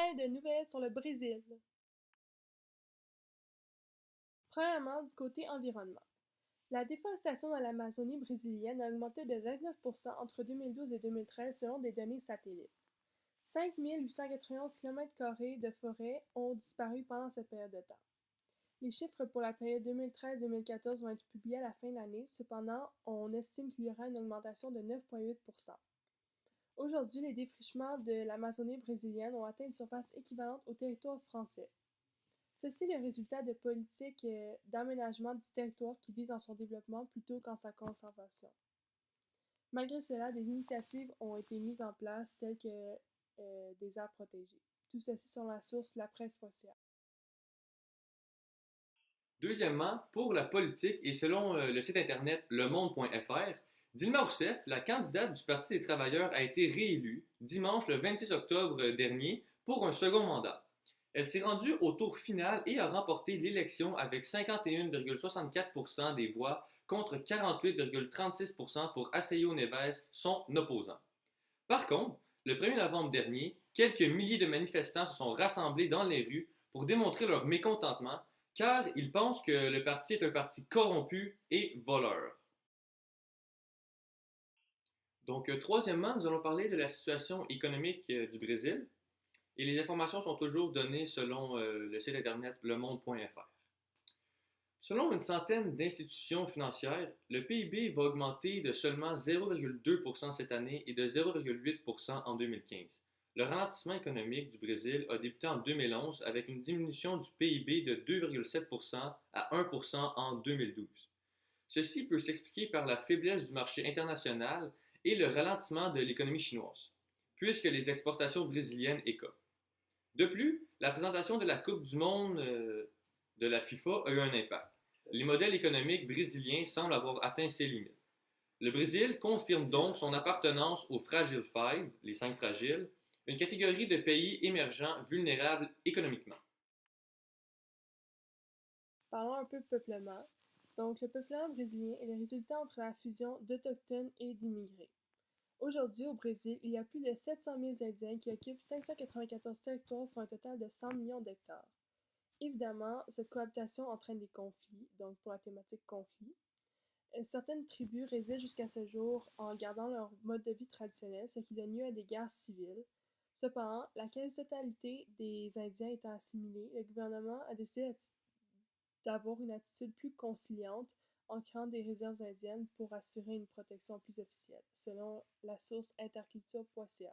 plein de nouvelles sur le Brésil. Premièrement, du côté environnement. La déforestation dans l'Amazonie brésilienne a augmenté de 29% entre 2012 et 2013 selon des données satellites. 5 891 km² de forêt ont disparu pendant cette période de temps. Les chiffres pour la période 2013-2014 vont être publiés à la fin de l'année, cependant, on estime qu'il y aura une augmentation de 9,8%. Aujourd'hui, les défrichements de l'Amazonie brésilienne ont atteint une surface équivalente au territoire français. Ceci est le résultat de politiques d'aménagement du territoire qui visent en son développement plutôt qu'en sa conservation. Malgré cela, des initiatives ont été mises en place telles que des aires protégées. Tout ceci sur la source lapresse.ca. Deuxièmement, pour la politique et selon le site internet lemonde.fr, Dilma Rousseff, la candidate du Parti des travailleurs, a été réélue dimanche le 26 octobre dernier pour un second mandat. Elle s'est rendue au tour final et a remporté l'élection avec 51,64% des voix contre 48,36% pour Acelio Neves, son opposant. Par contre, le 1er novembre dernier, quelques milliers de manifestants se sont rassemblés dans les rues pour démontrer leur mécontentement car ils pensent que le parti est un parti corrompu et voleur. Donc, troisièmement, nous allons parler de la situation économique du Brésil. Et les informations sont toujours données selon le site internet lemonde.fr. Selon une centaine d'institutions financières, le PIB va augmenter de seulement 0,2% cette année et de 0,8% en 2015. Le ralentissement économique du Brésil a débuté en 2011 avec une diminution du PIB de 2,7% à 1% en 2012. Ceci peut s'expliquer par la faiblesse du marché international et le ralentissement de l'économie chinoise, puisque les exportations brésiliennes écopent. De plus, la présentation de la Coupe du monde de la FIFA a eu un impact. Les modèles économiques brésiliens semblent avoir atteint ses limites. Le Brésil confirme donc son appartenance aux Fragile Five, les 5 fragiles, une catégorie de pays émergents vulnérables économiquement. Parlons un peu de peuplement. Donc, le peuplement brésilien est le résultat entre la fusion d'autochtones et d'immigrés. Aujourd'hui, au Brésil, il y a plus de 700 000 Indiens qui occupent 594 territoires sur un total de 100 millions d'hectares. Évidemment, cette cohabitation entraîne des conflits, donc pour la thématique conflit. Certaines tribus résistent jusqu'à ce jour en gardant leur mode de vie traditionnel, ce qui donne lieu à des guerres civiles. Cependant, la quasi-totalité des Indiens étant assimilés, le gouvernement a décidé d'avoir une attitude plus conciliante en créant des réserves indiennes pour assurer une protection plus officielle, selon la source interculture.ca.